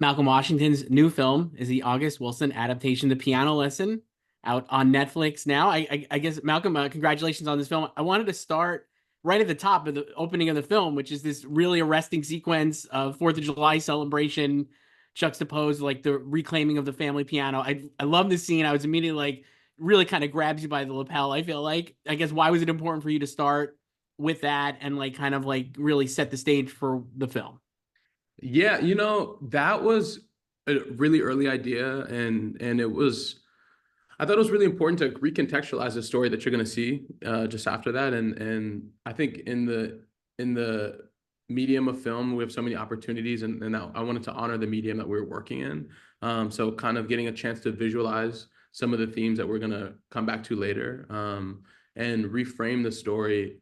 Malcolm Washington's new film is the August Wilson adaptation, The Piano Lesson, out on Netflix now. I guess, Malcolm, congratulations on this film. I wanted to start right at the top of the opening of the film, which is this really arresting sequence of Fourth of July celebration, juxtaposed like the reclaiming of the family piano. I love this scene. I was immediately like, really kind of grabs you by the lapel. I feel like, I guess, why was it important for you to start with that and like kind of like really set the stage for the film? Yeah, that was a really early idea, and it was I thought it was really important to recontextualize the story that you're going to see just after that, and I think in the medium of film we have so many opportunities, and I wanted to honor the medium that we were working in. So kind of getting a chance to visualize some of the themes that we're going to come back to later, and reframe the story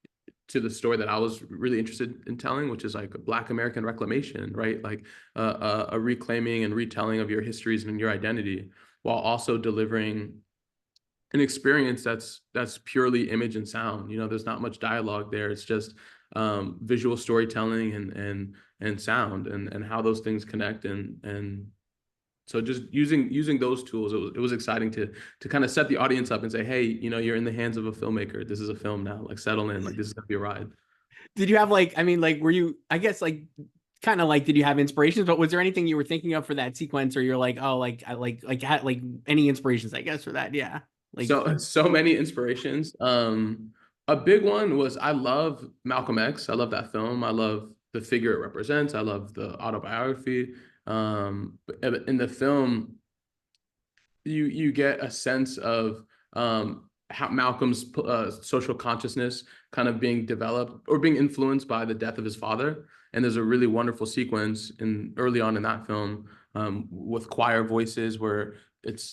to the story that I was really interested in telling, which is like Black American reclamation, right? Like a reclaiming and retelling of your histories and your identity, while also delivering an experience that's purely image and sound. There's not much dialogue there. It's just visual storytelling and sound, and how those things connect, and so just using those tools, it was exciting to kind of set the audience up and say, hey, you're in the hands of a filmmaker. This is a film now. Like, settle in. Like, this is gonna be a ride. Did you have like, I mean, like, were you, I guess, like, kind of like, did you have inspirations? But was there anything you were thinking of for that sequence, or you're like, oh, like, I had like any inspirations, I guess, for that? Yeah. Like, So many inspirations. A big one was I love Malcolm X. I love that film. I love the figure it represents. I love the autobiography. But in the film, you get a sense of how Malcolm's social consciousness kind of being developed or being influenced by the death of his father. And there's a really wonderful sequence in early on in that film, with choir voices, where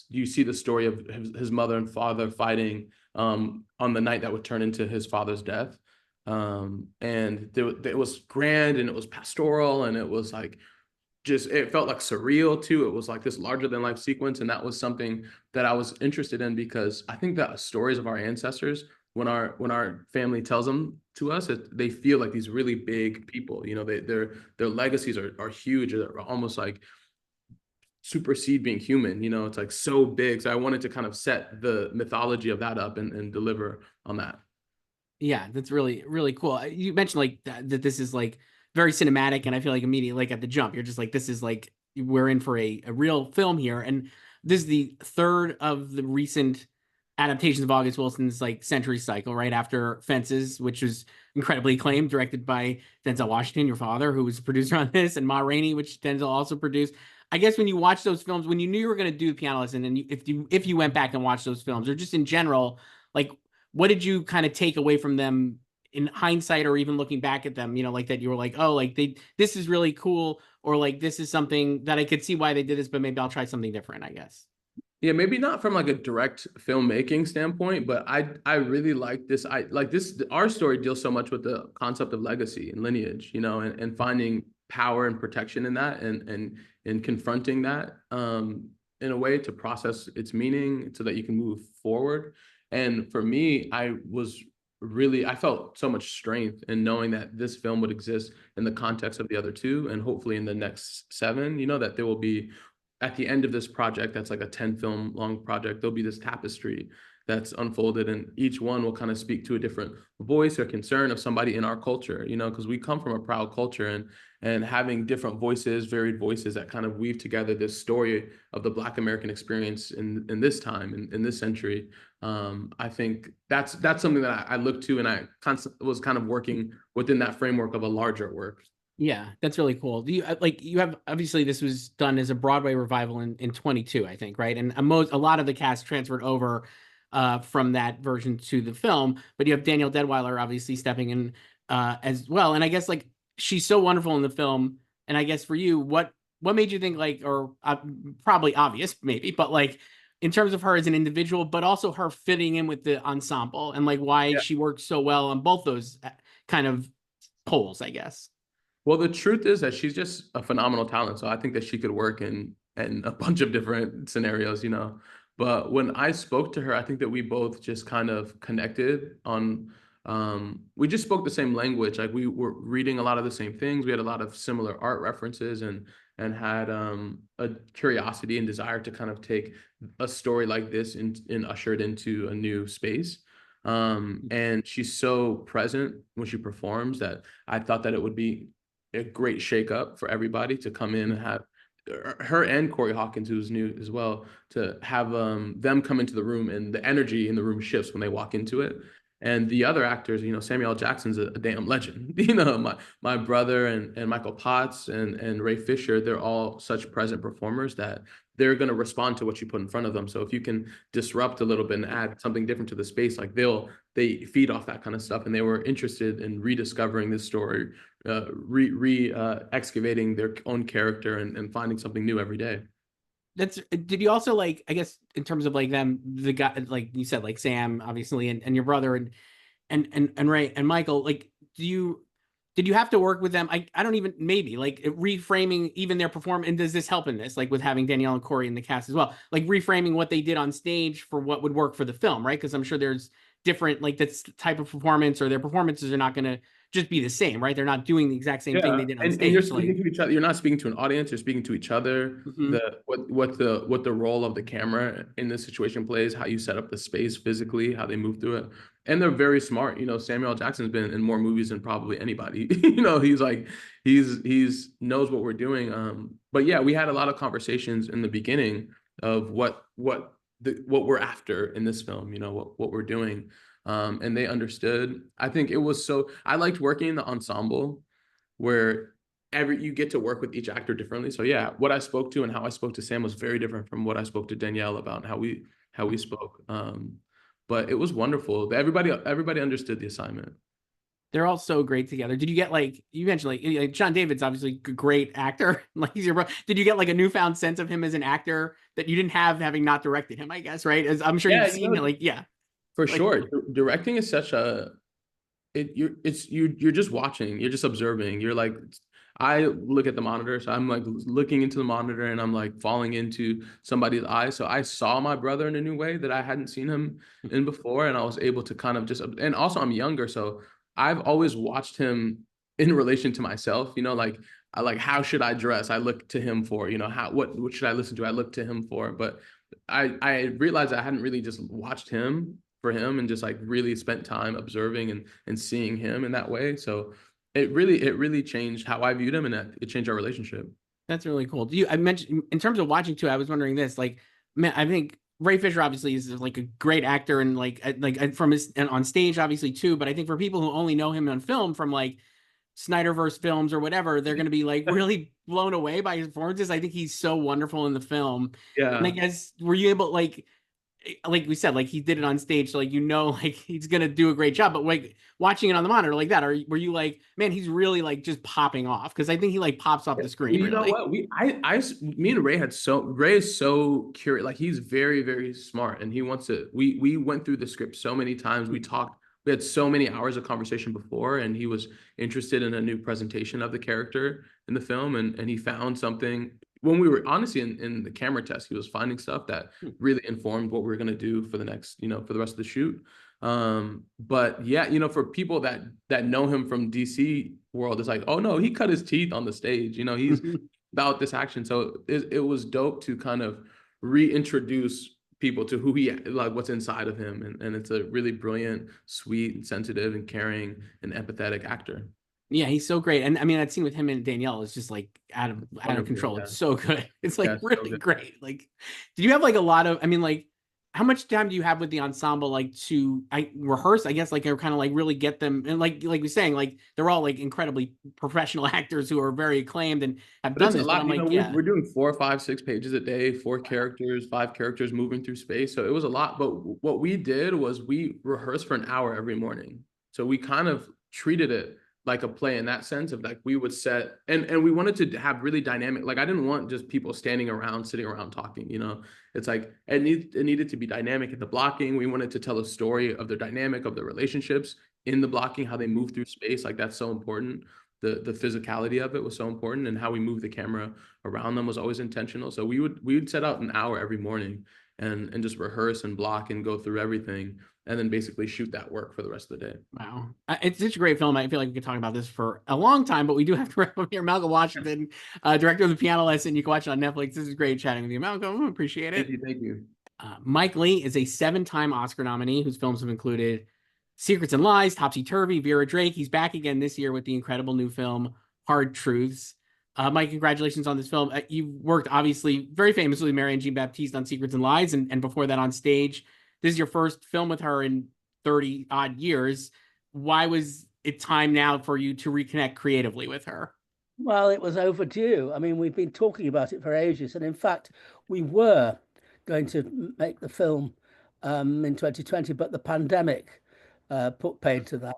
you see the story of his mother and father fighting on the night that would turn into his father's death. And it was grand, and it was pastoral, and it was like, just, it felt like surreal too. It was like this larger than life sequence, and that was something that I was interested in, because I think that stories of our ancestors, when our family tells them to us, they feel like these really big people. Their legacies are huge. They're almost like supersede being human. It's like so big. So I wanted to kind of set the mythology of that up, and deliver on that. yeah, that's really, really cool. You mentioned like that this is like very cinematic, and I feel like immediately, like at the jump, you're just like, this is like, we're in for a real film here. And this is the third of the recent adaptations of August Wilson's like Century Cycle, right after Fences, which was incredibly acclaimed, directed by Denzel Washington, your father, who was a producer on this, and Ma Rainey, which Denzel also produced. I guess when you watch those films, when you knew you were going to do the piano lesson, and if you went back and watched those films, or just in general, like, what did you kind of take away from them in hindsight, or even looking back at them, like that you were like, oh, like this is really cool, or like this is something that I could see why they did this, but maybe I'll try something different, I guess. Yeah, maybe not from like a direct filmmaking standpoint, but I really like this. I like this. Our story deals so much with the concept of legacy and lineage, and finding power and protection in that, and confronting that, in a way to process its meaning so that you can move forward. And for me, I felt so much strength in knowing that this film would exist in the context of the other two, and hopefully in the next seven, that there will be, at the end of this project, that's like a 10 film long project, there'll be this tapestry that's unfolded, and each one will kind of speak to a different voice or concern of somebody in our culture, because we come from a proud culture, and having different voices, varied voices that kind of weave together this story of the Black American experience in this time, in this century. I think that's something that I look to, and I was kind of working within that framework of a larger work. Yeah, that's really cool. Do you like, you have, obviously this was done as a Broadway revival in 22, I think, right? And a lot of the cast transferred over from that version to the film, but you have Danielle Deadwyler obviously stepping in as well. And I guess like, she's so wonderful in the film. And I guess for you, what made you think like, or probably obvious maybe, but like, in terms of her as an individual, but also her fitting in with the ensemble, and like why she works so well on both those kind of poles, I guess. Well, the truth is that she's just a phenomenal talent. So I think that she could work in a bunch of different scenarios. But when I spoke to her, I think that we both just kind of connected on, we just spoke the same language. Like, we were reading a lot of the same things. We had a lot of similar art references, and had a curiosity and desire to kind of take a story like this and usher it into a new space. And she's so present when she performs that I thought that it would be a great shakeup for everybody to come in and have her and Corey Hawkins, who's new as well, to have them come into the room and the energy in the room shifts when they walk into it. And the other actors, Samuel L. Jackson's a damn legend. My brother and Michael Potts and Ray Fisher, they're all such present performers that they're going to respond to what you put in front of them. So if you can disrupt a little bit and add something different to the space, like they feed off that kind of stuff. And they were interested in rediscovering this story, excavating their own character and finding something new every day. Did you also like, I guess, in terms of like them, the guy, like you said, like Sam, obviously, and your brother and Ray and Michael, like, did you have to work with them? I don't even, maybe like reframing even their performance. And does this help in this, like with having Danielle and Corey in the cast as well, like reframing what they did on stage for what would work for the film, right? Because I'm sure there's different, like, that's type of performance, or their performances are not going to just be the same, right? They're not doing the exact same thing Yeah, they did on and you're stage. speaking to each other. You're not speaking to an audience. You're speaking to each other. Mhm. What the role of the camera in this situation plays, how you set up the space physically, how they move through it, and they're very smart. Samuel L. Jackson's been in more movies than probably anybody. He's like he's knows what we're doing. But yeah, we had a lot of conversations in the beginning of what we're after in this film. What we're doing. And they understood. I think it was I liked working in the ensemble where you get to work with each actor differently. So yeah, what I spoke to and how I spoke to Sam was very different from what I spoke to Danielle about and how we spoke. But it was wonderful. Everybody understood the assignment. They're all so great together. Did you get, like, you mentioned, like John David's obviously a great actor, like he's your bro. Did you get like a newfound sense of him as an actor that you didn't have having not directed him, I guess, right? As I'm sure Yeah, you've seen it, like, yeah, for like, sure. Directing is such a you're just watching, you're just observing. You're like, I look at the monitor, so I'm like looking into the monitor and I'm like falling into somebody's eyes. So I saw my brother in a new way that I hadn't seen him in before, and I was able to kind of and also I'm younger, so I've always watched him in relation to myself. Like I like, how should I dress? I look to him for. What should I listen to? I look to him for. But I realized I hadn't really just watched him for him and just like really spent time observing and seeing him in that way. So it really changed how I viewed him, and it changed our relationship. that's really cool. I mentioned in terms of watching too, I was wondering this, like, man, I think Ray Fisher obviously is like a great actor, and like from his and on stage obviously too, but I think for people who only know him on film from like Snyderverse films or whatever, they're going to be like really blown away by his performances. I think he's so wonderful in the film. And I Yeah. guess, were you able, like we said, like he did it on stage, so like like he's gonna do a great job. But like watching it on the monitor like that, were you like, man, he's really like just popping off? Because I think he like pops off the Well, screen you know really. what? Me and Ray is so curious. Like he's very, very smart, and he wants to. We went through the script so many times. We talked. We had so many hours of conversation before, and he was interested in a new presentation of the character in the film, and he found something when we were honestly in the camera test. He was finding stuff that really informed what we were gonna do for the next, for the rest of the shoot. But yeah, for people that know him from DC world, it's like, oh no, he cut his teeth on the stage. He's about this action. So it was dope to kind of reintroduce people to who he, like, what's inside of him, and it's a really brilliant, sweet, and sensitive, and caring, and empathetic actor. Yeah, he's so great. And I mean, that scene with him and Danielle is just like out of Wonderful. control. Yeah. It's so good. It's Yeah. like So really good. great. Like, did you have like a lot of, I mean, like, how much time do you have with the ensemble, like, to rehearse, I guess, like, or kind of like really get them, and like we're saying, like they're all like incredibly professional actors who are very acclaimed and have But done it's a this, but lot, I'm like, we're yeah. doing 4, 5, 6 pages a day, four Wow. characters, 5 characters moving through space. So it was a lot. But what we did was we rehearsed for an hour every morning. So we kind of treated it like a play in that sense of like we would set and we wanted to have really dynamic. Like I didn't want just people standing around, sitting around talking. It's like it needed to be dynamic at the blocking. We wanted to tell a story of the dynamic of the relationships in the blocking, how they move through space. Like that's so important. The physicality of it was so important, and how we move the camera around them was always intentional. So we would set out an hour every morning, and just rehearse and block and go through everything, and then basically shoot that work for the rest of the day. Wow. It's such a great film. I feel like we could talk about this for a long time, but we do have to wrap up here. Malcolm Washington, director of The Piano Lesson. You can watch it on Netflix. This is great chatting with you, Malcolm. Appreciate Thank it. you. Thank you. Mike Leigh is a 7-time Oscar nominee whose films have included Secrets and Lies, Topsy Turvy, Vera Drake. He's back again this year with the incredible new film, Hard Truths. Mike, congratulations on this film. You worked obviously very famously with Marianne Jean-Baptiste on Secrets and Lies, and before that on stage. This is your first film with her in 30 odd years. Why was it time now for you to reconnect creatively with her? Well, it was overdue. I mean, we've been talking about it for ages. And in fact, we were going to make the film in 2020, but the pandemic put paid to that.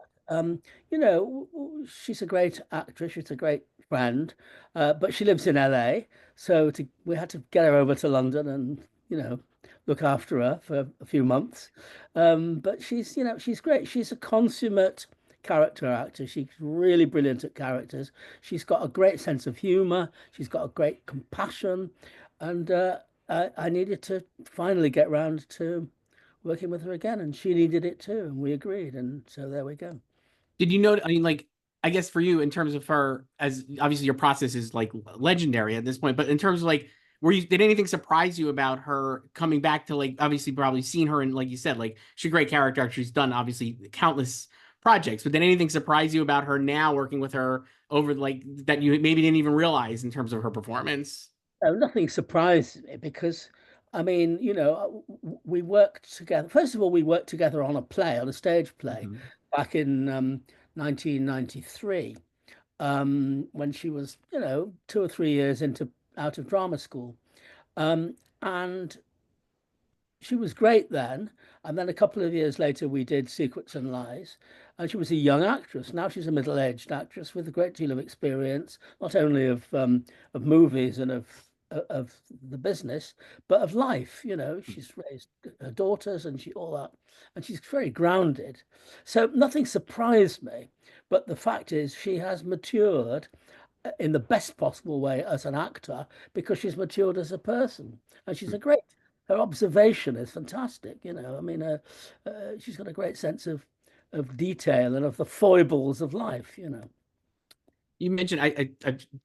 You know, she's a great actress. She's a great friend, but she lives in LA. So we had to get her over to London and, you know, look after her for a few months. But she's great. She's a consummate character actor. She's really brilliant at characters. She's got a great sense of humor. She's got a great compassion. And I needed to finally get round to working with her again. And she needed it too. And we agreed. And so there we go. Did you know? I mean, like, I guess for you, in terms of her, as obviously your process is like legendary at this point, but in terms of like, did anything surprise you about her coming back to, like, obviously probably seen her and, like you said, like, she's a great character actor. She's done obviously countless projects, but did anything surprise you about her now working with her over, like, that you maybe didn't even realize in terms of her performance? No, nothing surprised me because, I mean, you know, we worked together. First of all, we worked together on a stage play Mhm. back in 1993, when she was, you know, 2 or 3 years out of drama school. And she was great then. And then a couple of years later, we did Secrets and Lies. And she was a young actress. Now she's a middle-aged actress with a great deal of experience, not only of movies and of the business, but of life. You know, she's raised her daughters and all that, and she's very grounded. So nothing surprised me. But the fact is, she has matured in the best possible way as an actor because she's matured as a person, and she's a great. Her observation is fantastic. You know, I mean, she's got a great sense of detail and of the foibles of life. You know. You mentioned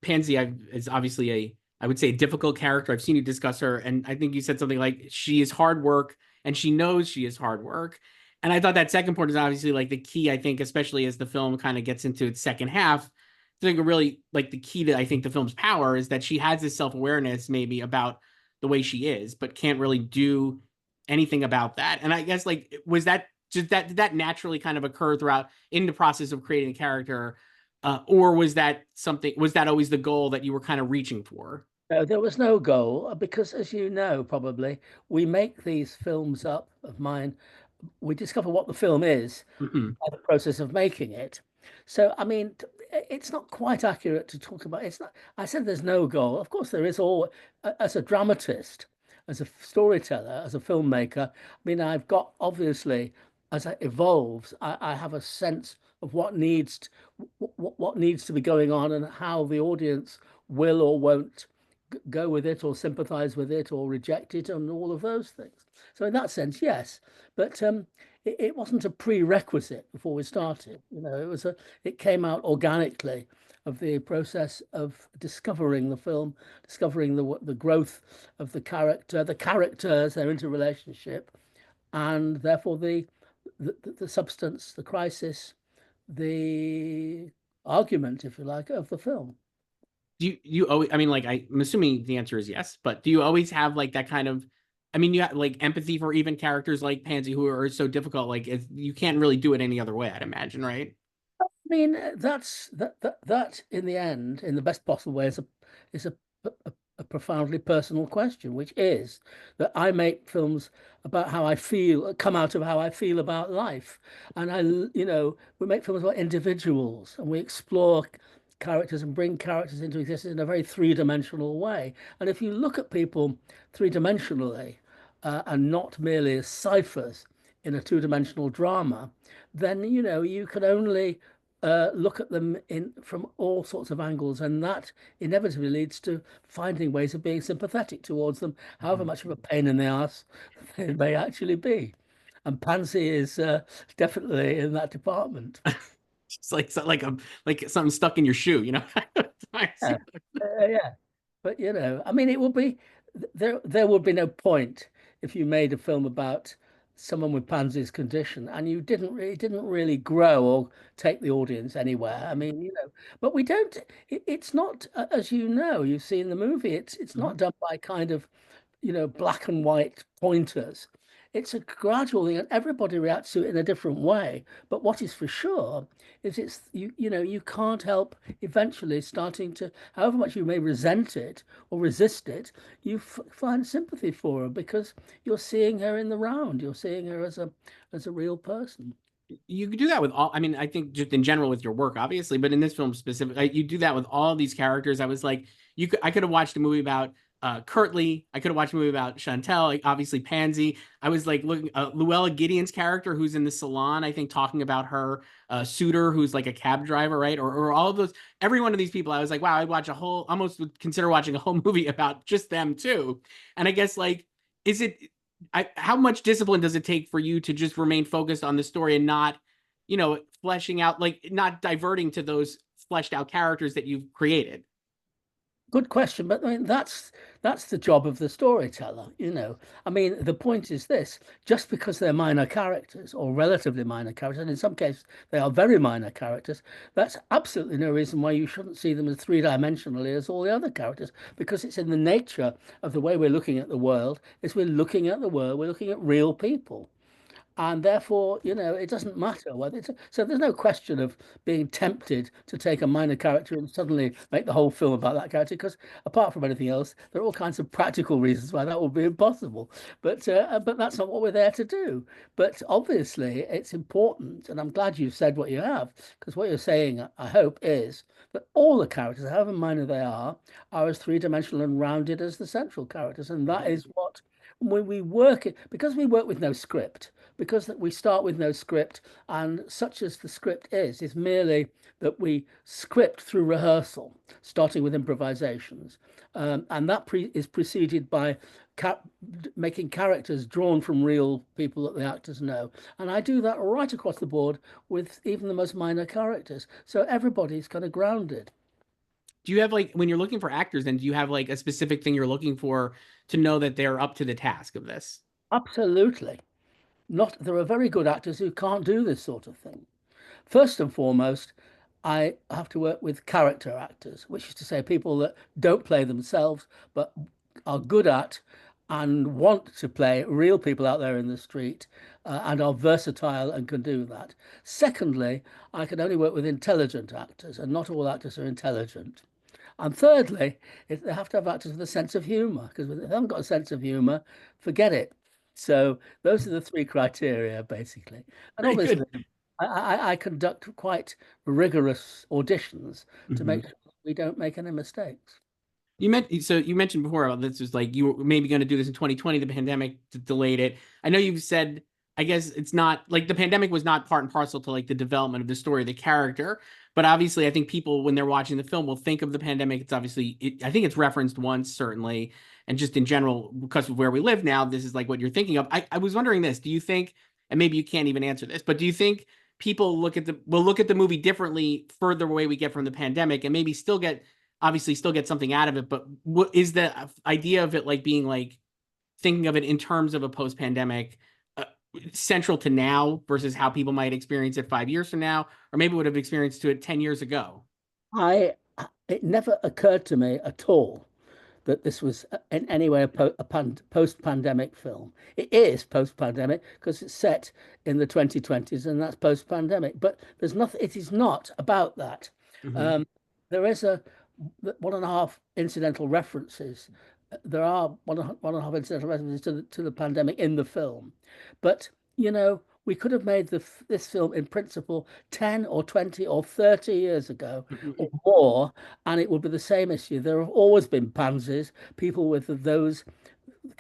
Pansy is obviously I would say a difficult character. I've seen you discuss her, and I think you said something like she is hard work and she knows she is hard work. And I thought that second point is obviously like the key, I think, especially as the film kind of gets into its second half. I think really like the key to, I think, the film's power is that she has this self-awareness maybe about the way she is, but can't really do anything about that. And I guess, like, was that just that did that naturally kind of occur throughout in the process of creating a character? Or was that always the goal that you were kind of reaching for? No, there was no goal because, as you know, probably we make these films up of mine. We discover what the film is Mhm. by the process of making it. So, I mean, it's not quite accurate to talk about. It's not. I said there's no goal. Of course, there is all. As a dramatist, as a storyteller, as a filmmaker. I mean, I've got obviously as it evolves, I have a sense of what needs to be going on and how the audience will or won't go with it or sympathize with it or reject it and all of those things. So in that sense, yes, but it wasn't a prerequisite before we started. You know, it came out organically of the process of discovering the film, discovering the growth of the characters, their interrelationship, and therefore the substance, the crisis, the argument, if you like, of the film. Do you always, I mean, like, I'm assuming the answer is yes, but do you always have like that kind of, I mean, you have like empathy for even characters like Pansy who are so difficult, like you can't really do it any other way, I'd imagine, right? I mean, that in the end, in the best possible way, is a profoundly personal question, which is that I make films about how I feel, come out of how I feel about life, and we make films about individuals, and we explore characters and bring characters into existence in a very three-dimensional way. And if you look at people three-dimensionally, and not merely as ciphers in a two-dimensional drama, then you can only look at them from all sorts of angles, and that inevitably leads to finding ways of being sympathetic towards them, however much of a pain in the ass they may actually be. And Pansy is definitely in that department. It's like like something stuck in your shoe, you know. Yeah, yeah. But I mean, it would be there would be no point if you made a film about someone with Pansy's condition and you didn't really grow or take the audience anywhere. I mean, but we don't. It's not, as you've seen the movie. It's not done by kind of black and white pointers. It's a gradual thing, and everybody reacts to it in a different way. But what is for sure is you can't help eventually starting to, however much you may resent it or resist it, you find sympathy for her because you're seeing her in the round. You're seeing her as a real person. You could do that with all, I mean, I think just in general with your work, obviously, but in this film specifically, you do that with all these characters. I was like, I could have watched a movie about Kurtley. I could have watched a movie about Chantel, like, obviously Pansy. I was like looking Luella Gideon's character, who's in the salon, I think, talking about her suitor, who's like a cab driver, right? Or all of those, every one of these people, I was like, wow, I'd watch almost would consider watching a whole movie about just them too. And I guess, like, how much discipline does it take for you to just remain focused on the story and not, fleshing out, like, not diverting to those fleshed out characters that you've created? Good question, but I mean that's the job of the storyteller, I mean, the point is this: just because they're minor characters or relatively minor characters, and in some cases they are very minor characters, that's absolutely no reason why you shouldn't see them as three-dimensionally as all the other characters, because it's in the nature of the way we're looking at the world, we're looking at real people. And therefore, it doesn't matter whether so there's no question of being tempted to take a minor character and suddenly make the whole film about that character, because apart from anything else, there are all kinds of practical reasons why that would be impossible. But that's not what we're there to do. But obviously, it's important, and I'm glad you've said what you have, because what you're saying, I hope, is that all the characters, however minor they are as three-dimensional and rounded as the central characters, and that is what when we work it, because we work with no script, because we start with no script, and such as the script is merely that we script through rehearsal, starting with improvisations, and that is preceded by making characters drawn from real people that the actors know. And I do that right across the board with even the most minor characters, so everybody's kind of grounded. Do you have, like, when you're looking for actors, then do you have like a specific thing you're looking for to know that they're up to the task of this? Absolutely. There are very good actors who can't do this sort of thing. First and foremost, I have to work with character actors, which is to say people that don't play themselves, but are good at and want to play real people out there in the street, and are versatile and can do that. Secondly, I can only work with intelligent actors, and not all actors are intelligent. And thirdly, they have to have actors with a sense of humor, because if they haven't got a sense of humor, forget it. So those are the three criteria, basically. And Very obviously, good. I conduct quite rigorous auditions to Mhm. make sure we don't make any mistakes. You mentioned before about this was like you were maybe going to do this in 2020. The pandemic delayed it. I know you've said, I guess it's not like the pandemic was not part and parcel to like the development of the story, the character. But obviously, I think people, when they're watching the film, will think of the pandemic. It's obviously, I think it's referenced once, certainly. And just in general, because of where we live now, this is like what you're thinking of. I was wondering this. Do you think, and maybe you can't even answer this, but do you think people will look at the movie differently further away we get from the pandemic and maybe obviously still get something out of it, but what is the idea of it, like being like thinking of it in terms of a post-pandemic, central to now versus how people might experience it 5 years from now, or maybe would have experienced it 10 years ago? It never occurred to me at all that this was in any way a post-pandemic film. It is post-pandemic because it's set in the 2020s, and that's post-pandemic. But there's nothing. It is not about that. Mhm. There is a 1.5 incidental references. There are one and a half incidental references to the pandemic in the film, but we could have made this film in principle 10 or 20 or 30 years ago or more, and it would be the same issue. There have always been pansies, people with those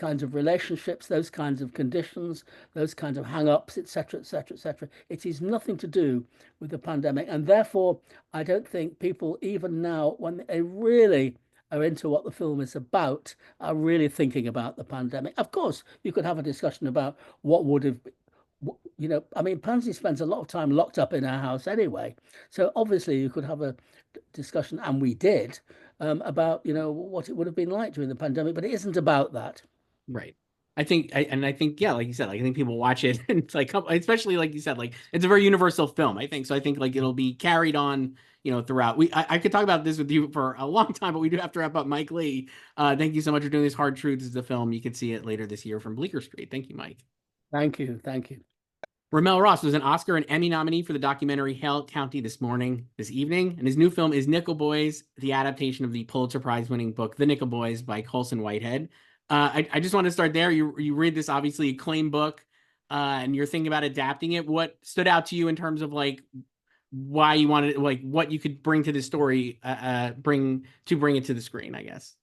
kinds of relationships, those kinds of conditions, those kinds of hang-ups, etc., etc., etc. It is nothing to do with the pandemic, and therefore I don't think people, even now, when they really are into what the film is about, are really thinking about the pandemic. Of course, you could have a discussion about what would have, I mean, Pansy spends a lot of time locked up in her house anyway. So obviously you could have a discussion, and we did, about, what it would have been like during the pandemic, but it isn't about that. Right. I think, yeah, like you said, like I think people watch it and it's like, especially like you said, like it's a very universal film. I think so. I think like it'll be carried on, throughout. I could talk about this with you for a long time, but we do have to wrap up. Mike Leigh, thank you so much for doing this. Hard Truths is the film. You can see it later this year from Bleecker Street. Thank you, Mike. Thank you. Thank you. RaMell Ross was an Oscar and Emmy nominee for the documentary Hale County this evening, and his new film is Nickel Boys, the adaptation of the Pulitzer Prize winning book The Nickel Boys by Colson Whitehead. I just want to start there. You read this obviously acclaimed book, and you're thinking about adapting it. What stood out to you in terms of like why you wanted, like what you could bring to the story, bring it to the screen, I guess.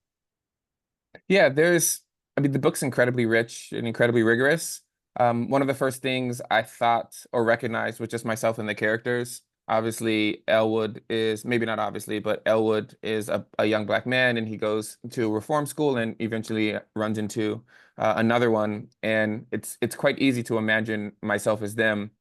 Yeah, I mean, the book's incredibly rich and incredibly rigorous. One of the first things I thought or recognized was just myself and the characters. Obviously, Elwood is, maybe not obviously, but Elwood is a young Black man, and he goes to a reform school and eventually runs into another one. And it's quite easy to imagine myself as them,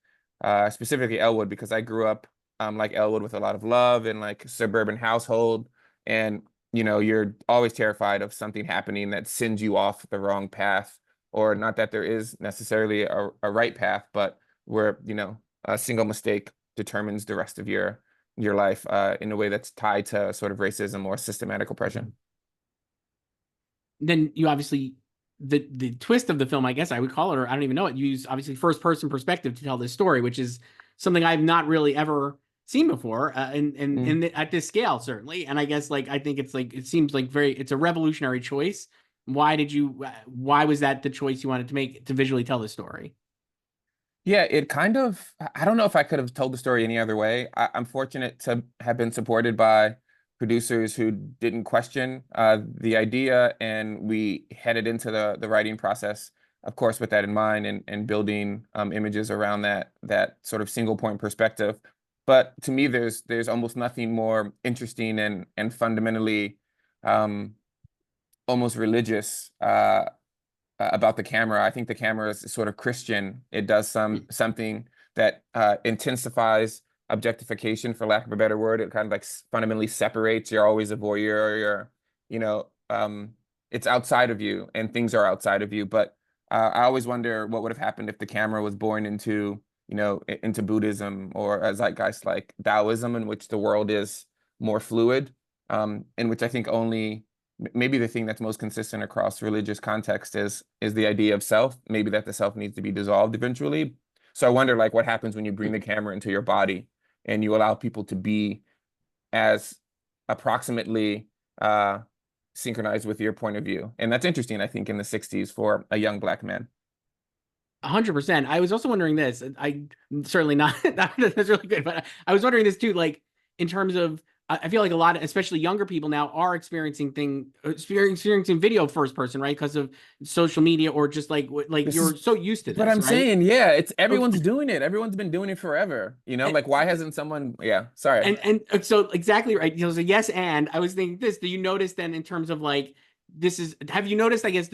specifically Elwood, because I grew up like Elwood with a lot of love and like suburban household. And, you're always terrified of something happening that sends you off the wrong path, or not that there is necessarily a right path, but where, a single mistake determines the rest of your life in a way that's tied to sort of racism or systematic oppression. Then you obviously, the twist of the film, I guess I would call it, or I don't even know it, you use obviously first person perspective to tell this story, which is something I've not really ever seen before, at this scale, certainly. And I guess like I think it's like it seems like it's a revolutionary choice. Why was that the choice you wanted to make to visually tell the story? Yeah, I don't know if I could have told the story any other way. I'm fortunate to have been supported by producers who didn't question the idea, and we headed into the writing process, of course, with that in mind, and building images around that sort of single point perspective. But to me, there's almost nothing more interesting and fundamentally almost religious about the camera. I think the camera is sort of Christian. It does something that intensifies objectification, for lack of a better word. It kind of like fundamentally separates. You're always a voyeur. It's outside of you, and things are outside of you. But I always wonder what would have happened if the camera was born into Buddhism or a zeitgeist like Taoism, in which the world is more fluid, in which I think maybe the thing that's most consistent across religious context is the idea of self, maybe that the self needs to be dissolved eventually. So I wonder like what happens when you bring the camera into your body and you allow people to be as approximately synchronized with your point of view. And that's interesting, I think, in the 60s for a young Black man. 100%. I was also wondering this. I certainly not that's really good, but I was wondering this too, like in terms of I feel like a lot of, especially younger people now, are experiencing video first person, right? Because of social media, or just like you're so used to this. But I'm right? saying, yeah, everyone's doing it. Everyone's been doing it forever. Like why hasn't someone? Yeah, sorry. And so exactly right. So yes, and I was thinking this. Do you notice then in terms of like have you noticed, I guess,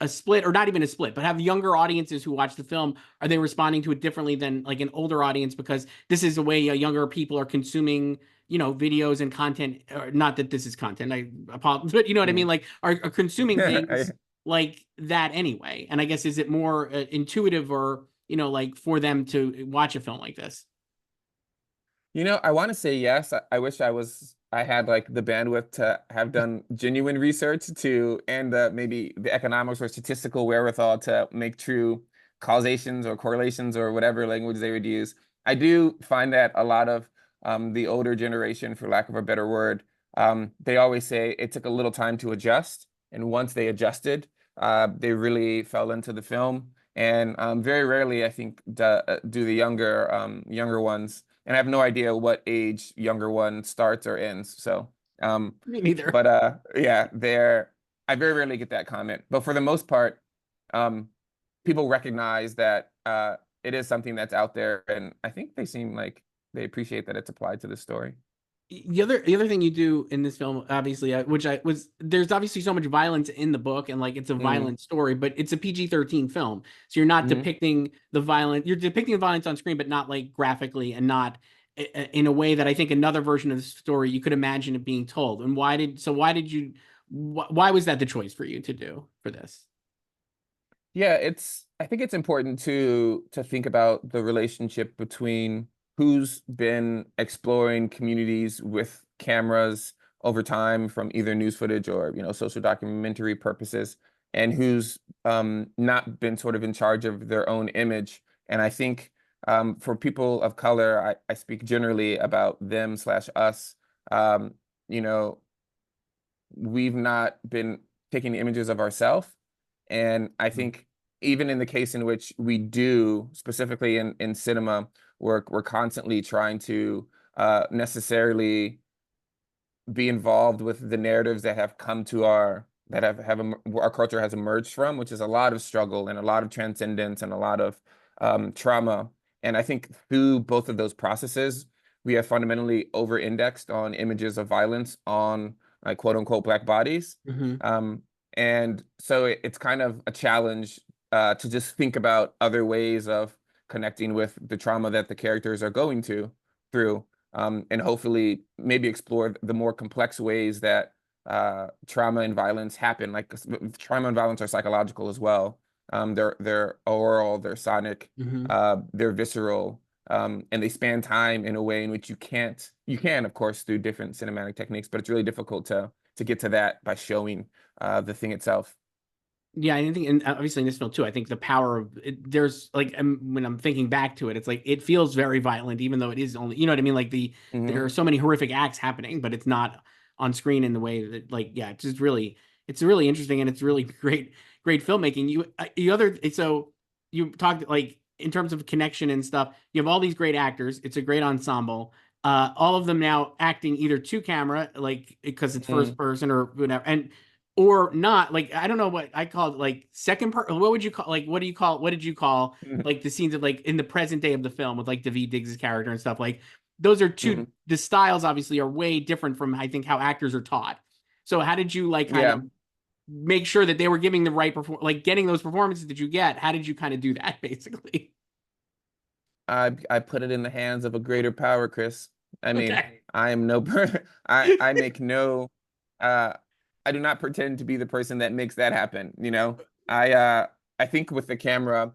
a split, or not even a split, but have younger audiences who watch the film, are they responding to it differently than like an older audience, because this is the way younger people are consuming videos and content, or not that this is content, I apologize, but you know what I mean, like are consuming things like that anyway? And I guess, is it more intuitive, or like for them to watch a film like this? I want to say yes. I wish I had like the bandwidth to have done genuine research and maybe the economics or statistical wherewithal to make true causations or correlations or whatever language they would use. I do find that a lot of the older generation, for lack of a better word, they always say it took a little time to adjust. And once they adjusted, they really fell into the film. And very rarely, I think, do the younger ones. And I have no idea what age younger one starts or ends. So me neither. But yeah, I very rarely get that comment. But for the most part, people recognize that it is something that's out there, and I think they seem like they appreciate that it's applied to the story. The other thing you do in this film, obviously, there's obviously so much violence in the book, and like it's a violent story, but it's a PG-13 film, so you're not depicting the violence. You're depicting the violence on screen, but not like graphically, and not in a way that I think another version of the story you could imagine it being told. And why was that the choice for you to do for this? Yeah, I think it's important to think about the relationship between who's been exploring communities with cameras over time from either news footage or, social documentary purposes, and who's not been sort of in charge of their own image. And I think for people of color, I speak generally about them/us. We've not been taking images of ourselves. And I think even in the case in which we do, specifically in cinema, we're constantly trying to necessarily be involved with the narratives that have come to our culture has emerged from, which is a lot of struggle and a lot of transcendence and a lot of trauma. And I think through both of those processes, we have fundamentally over-indexed on images of violence on, like, quote unquote Black bodies. And so it's kind of a challenge to just think about other ways of connecting with the trauma that the characters are going through, and hopefully maybe explore the more complex ways that trauma and violence happen. Like, trauma and violence are psychological as well. They're oral, they're sonic, they're visceral, and they span time in a way in which you can, of course, through different cinematic techniques, but it's really difficult to get to that by showing the thing itself. Yeah, I think, and obviously in this film too, I think the power of it, there's like, when I'm thinking back to it, it's like it feels very violent, even though it is only, you know what I mean? Like there are so many horrific acts happening, but it's not on screen in the way that, like, yeah, it's really interesting, and it's really great filmmaking. So you talked, like, in terms of connection and stuff, you have all these great actors. It's a great ensemble. All of them now acting either to camera, like, because it's first person or whatever, or not. Like, I don't know what I call it, like second part. What would you call, like, what did you call like the scenes of, like, in the present day of the film with, like, Daveed Diggs' character and stuff? Like, those are two, the styles obviously are way different from, I think, how actors are taught. So how did you, like, kind of make sure that they were giving the right like getting those performances that you get? How did you kind of do that, basically? I put it in the hands of a greater power, Chris. I mean, Okay. I am no I make no I do not pretend to be the person that makes that happen. I think with the camera,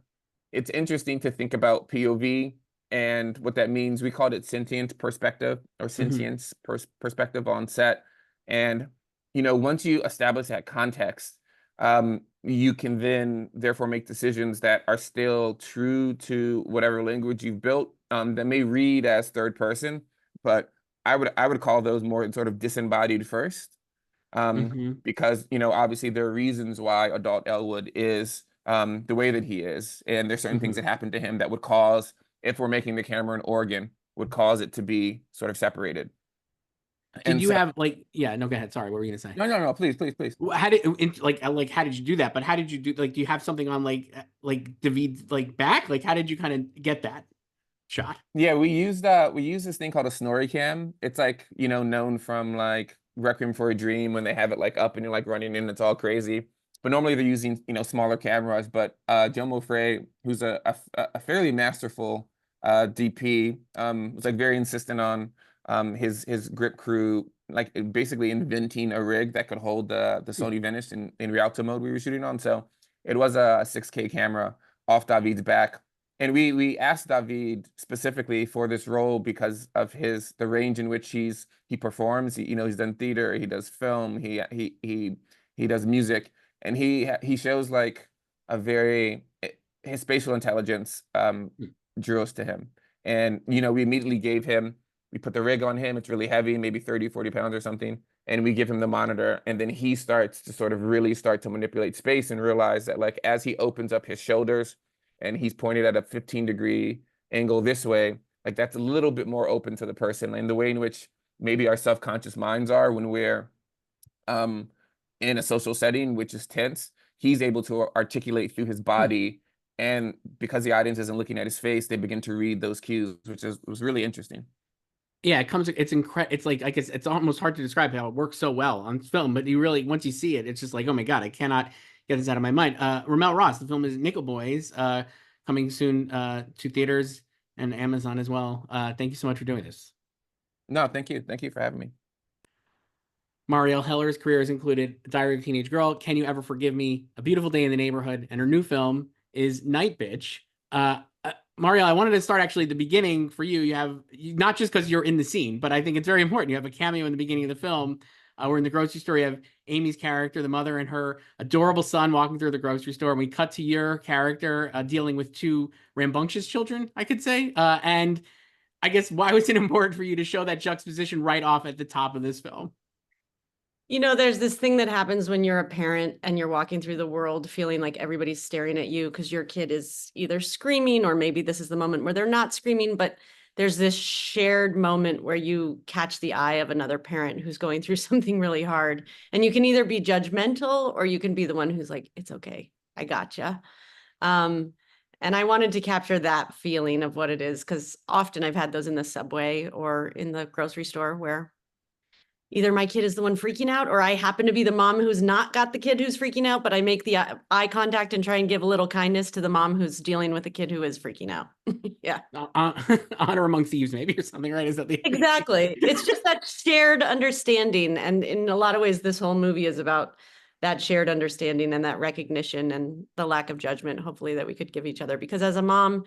it's interesting to think about POV and what that means. We called it sentient perspective, or sentience perspective on set. And once you establish that context, you can then therefore make decisions that are still true to whatever language you've built, that may read as third person, but I would call those more sort of disembodied first. Because obviously there are reasons why adult Elwood is the way that he is, and there's certain things that happen to him that would cause, if we're making the camera an organ, would cause it to be sort of separated. Did you have, like, yeah, no, go ahead, sorry, what were you gonna say? No, please. How did you do that? But how did you do, like, do you have something on, like Daveed's, like, back? Like, how did you kind of get that shot? Yeah, we used this thing called a snorri cam. It's like, known from, like, Requiem for a Dream, when they have it, like, up and you're, like, running in, it's all crazy. But normally they're using, smaller cameras. But Jomo Frey, who's a fairly masterful DP, was, like, very insistent on his grip crew, like, basically inventing a rig that could hold the Sony Venice in Rialto mode we were shooting on. So it was a 6K camera off Daveed's back. And we asked Daveed specifically for this role because of the range in which he performs. He's done theater, he does film, he does music, and he shows, like, his spatial intelligence drew us to him. And we immediately we put the rig on him. It's really heavy, maybe 30, 40 pounds or something. And we give him the monitor, and then he starts to sort of really start to manipulate space and realize that, like, as he opens up his shoulders and he's pointed at a 15-degree angle this way, like, that's a little bit more open to the person, and the way in which maybe our subconscious minds are when we're in a social setting, which is tense. he's able to articulate through his body. And because the audience isn't looking at his face, they begin to read those cues, which was really interesting. Yeah, it's incredible. It's like, I guess it's almost hard to describe how it works so well on film, but you really, once you see it, it's just like, oh my God, I cannot get this out of my mind. RaMell Ross, the film is Nickel Boys, coming soon to theaters and Amazon as well. Thank you so much for doing this. No, thank you. Thank you for having me. Marielle Heller's career has included Diary of a Teenage Girl, Can You Ever Forgive Me, A Beautiful Day in the Neighborhood, and her new film is Nightbitch. Marielle, I wanted to start actually at the beginning for you. You have, not just because you're in the scene, but I think it's very important. You have a cameo in the beginning of the film. We're in the grocery store. You have Amy's character, the mother, and her adorable son walking through the grocery store. And we cut to your character dealing with two rambunctious children, I could say. And I guess, why was it important for you to show that juxtaposition right off at the top of this film? You know, there's this thing that happens when you're a parent and you're walking through the world feeling like everybody's staring at you because your kid is either screaming, or maybe this is the moment where they're not screaming, but there's this shared moment where you catch the eye of another parent who's going through something really hard. And you can either be judgmental, or you can be the one who's like, it's okay, I gotcha. And I wanted to capture that feeling of what it is, because often I've had those in the subway or in the grocery store where either my kid is the one freaking out, or I happen to be the mom who's not got the kid who's freaking out, but I make the eye contact and try and give a little kindness to the mom who's dealing with a kid who is freaking out. Yeah. Honor among thieves, maybe, or something, right? Is that the Exactly. It's just that shared understanding. And in a lot of ways, this whole movie is about that shared understanding and that recognition and the lack of judgment, hopefully, that we could give each other. Because as a mom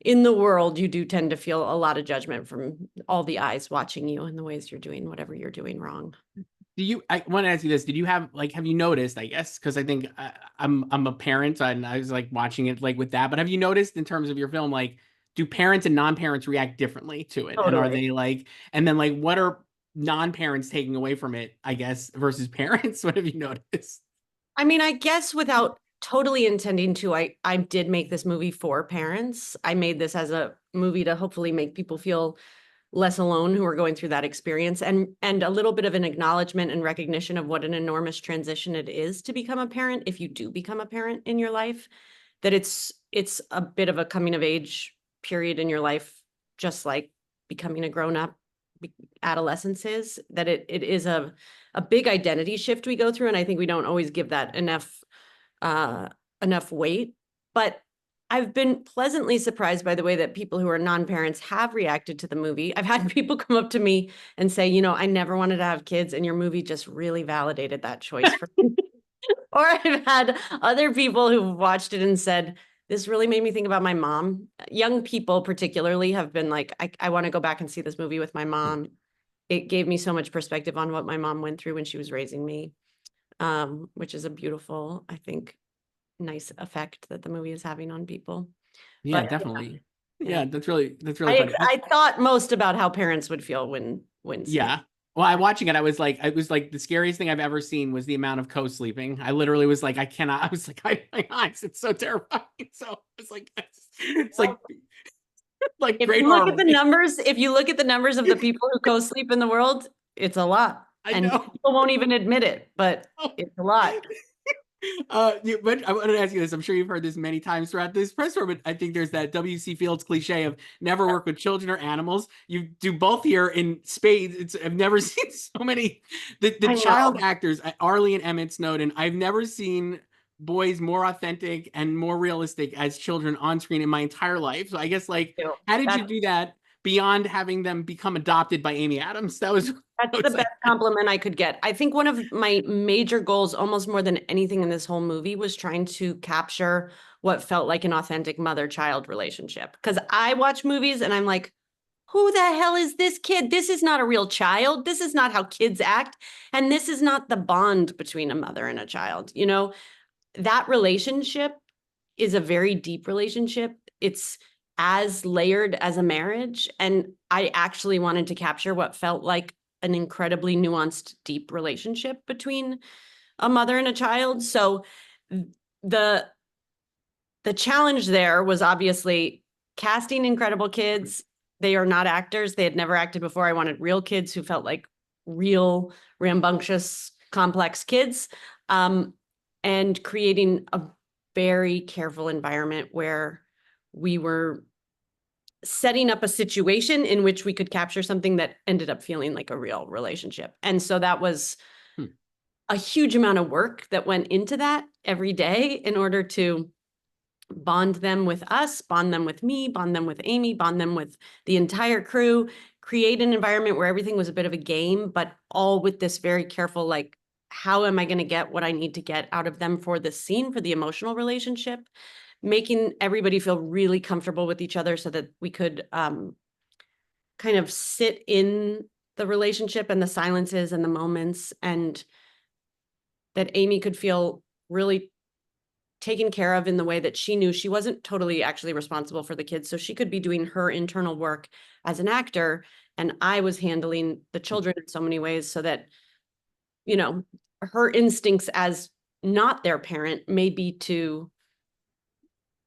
in the world, you do tend to feel a lot of judgment from all the eyes watching you and the ways you're doing whatever you're doing wrong. I want to ask you this. Did you have you noticed, I guess, because I think I'm a parent and I was like watching it like with that, but have you noticed in terms of your film, like, do parents and non-parents react differently to it? Totally. And are they like, and then like, what are non-parents taking away from it, I guess, versus parents? What have you noticed? I mean, I guess without totally intending to, I did make this movie for parents. I made this as a movie to hopefully make people feel less alone who are going through that experience, and a little bit of an acknowledgement and recognition of what an enormous transition it is to become a parent, if you do become a parent in your life, that it's a bit of a coming of age period in your life, just like becoming a grown-up, adolescence is, that it is a big identity shift we go through. And I think we don't always give that enough weight, but I've been pleasantly surprised by the way that people who are non-parents have reacted to the movie. I've had people come up to me and say, you know, I never wanted to have kids, and your movie just really validated that choice for me. Or I've had other people who've watched it and said, this really made me think about my mom. Young people particularly have been like, I want to go back and see this movie with my mom. It gave me so much perspective on what my mom went through when she was raising me, which is a beautiful, I think, nice effect that the movie is having on people. Yeah, But, definitely. yeah. Yeah, that's really funny. I thought most about how parents would feel when Yeah. Well, I watching it, I was like, the scariest thing I've ever seen was the amount of co-sleeping. I literally was like, I cannot. I was like, my eyes, it's so terrifying. So it's like, it's like if great you look horror at the movie. numbers, if you look at the numbers of the people who co-sleep in the world, it's a lot. I know. People won't even admit it, but it's a lot. But I wanted to ask you this. I'm sure you've heard this many times throughout this press tour, but I think there's that W.C. Fields cliche of never work with children or animals. You do both here in spades. I've never seen so many. The child actors, Arlie and Emmett Snowden, I've never seen boys more authentic and more realistic as children on screen in my entire life. So I guess, like, how did you do that beyond having them become adopted by Amy Adams? That's the best compliment I could get. I think one of my major goals, almost more than anything in this whole movie, was trying to capture what felt like an authentic mother-child relationship. Because I watch movies and I'm like, who the hell is this kid? This is not a real child. This is not how kids act. And this is not the bond between a mother and a child. You know, that relationship is a very deep relationship. It's as layered as a marriage. And I actually wanted to capture what felt like an incredibly nuanced, deep relationship between a mother and a child. So the challenge there was obviously casting incredible kids. They are not actors. They had never acted before. I wanted real kids who felt like real, rambunctious, complex kids. and creating a very careful environment where we were setting up a situation in which we could capture something that ended up feeling like a real relationship. And so that was a huge amount of work that went into that every day in order to bond them with us, bond them with me, bond them with Amy, bond them with the entire crew, create an environment where everything was a bit of a game, but all with this very careful, like, how am I going to get what I need to get out of them for this scene, for the emotional relationship, making everybody feel really comfortable with each other so that we could kind of sit in the relationship and the silences and the moments, and that Amy could feel really taken care of in the way that she knew she wasn't totally actually responsible for the kids. So she could be doing her internal work as an actor, and I was handling the children in so many ways so that, you know, her instincts as not their parent may be to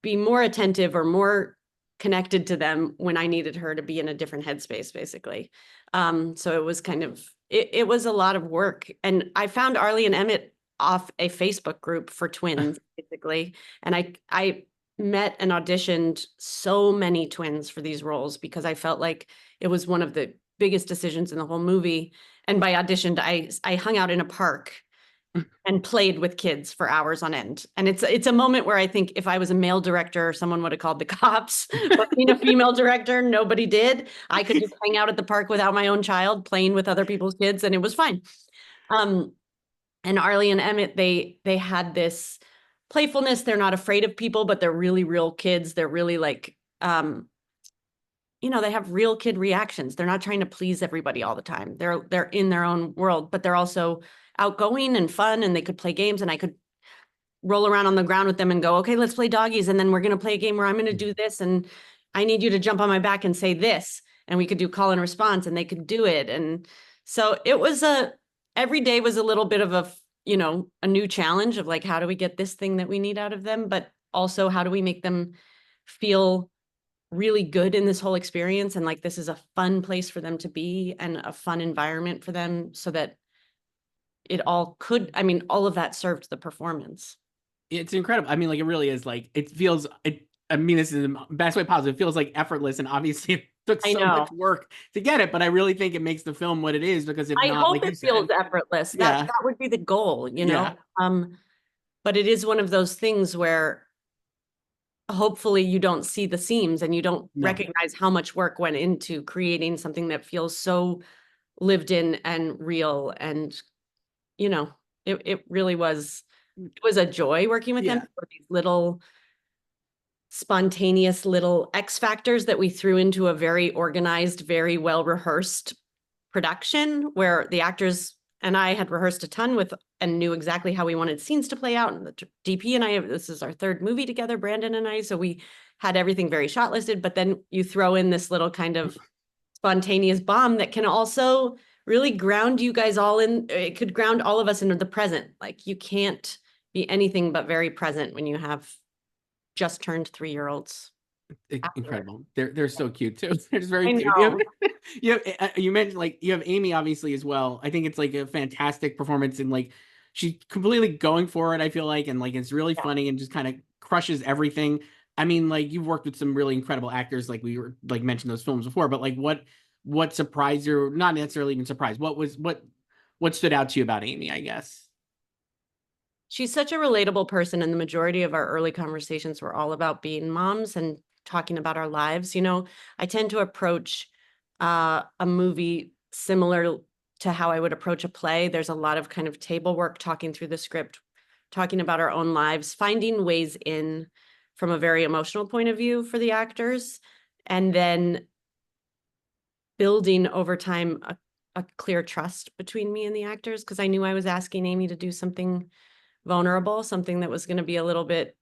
be more attentive or more connected to them when I needed her to be in a different headspace, basically. So it was kind of, it was a lot of work. And I found Arlie and Emmett off a Facebook group for twins, basically. And I met and auditioned so many twins for these roles because I felt like it was one of the biggest decisions in the whole movie. And by auditioned, I hung out in a park and played with kids for hours on end. And it's a moment where I think if I was a male director, someone would have called the cops. But being a female director, nobody did. I could just hang out at the park without my own child, playing with other people's kids, and it was fine. And Arlie and Emmett, they had this playfulness. They're not afraid of people, but they're really real kids. They're really like, you know, they have real kid reactions. They're not trying to please everybody all the time. They're in their own world, but they're also outgoing and fun, and they could play games, and I could roll around on the ground with them and go, okay, let's play doggies. And then we're going to play a game where I'm going to do this. And I need you to jump on my back and say this. And we could do call and response, and they could do it. And so it was every day was a little bit of a new challenge of like, how do we get this thing that we need out of them? But also, how do we make them feel really good in this whole experience? And like, this is a fun place for them to be and a fun environment for them, so that it all could, I mean, all of that served the performance. It's incredible. I mean, like, it really is, like, it feels, I mean, this is the best way possible. It feels like effortless, and obviously it took so much work to get it, but I really think it makes the film what it is, because if I not, hope like it feels effortless. Yeah. That would be the goal, you know? But it is one of those things where hopefully you don't see the seams and you don't recognize how much work went into creating something that feels so lived in and real. And, you know, it really was, it was a joy working with them for these little spontaneous little X factors that we threw into a very organized, very well rehearsed production, where the actors and I had rehearsed a ton with and knew exactly how we wanted scenes to play out. And the DP and I, this is our third movie together, Brandon and I, so we had everything very shot listed, but then you throw in this little kind of spontaneous bomb that can also really ground you guys all in, it could ground all of us into the present. Like, you can't be anything but very present when you have just turned 3-year-olds. Incredible. They're so cute too. They're just very cute. You mentioned, like, you have Amy obviously as well. I think it's like a fantastic performance, and like, she's completely going for it, I feel like, and like, it's really funny and just kind of crushes everything. I mean, like, you've worked with some really incredible actors, like we were like mentioned those films before, but like, what surprised you? Not necessarily even surprised. What stood out to you about Amy, I guess? She's such a relatable person, and the majority of our early conversations were all about being moms and talking about our lives. You know, I tend to approach a movie similar to how I would approach a play. There's a lot of kind of table work, talking through the script, talking about our own lives, finding ways in from a very emotional point of view for the actors, and then building over time a clear trust between me and the actors, because I knew I was asking Amy to do something vulnerable, something that was going to be a little bit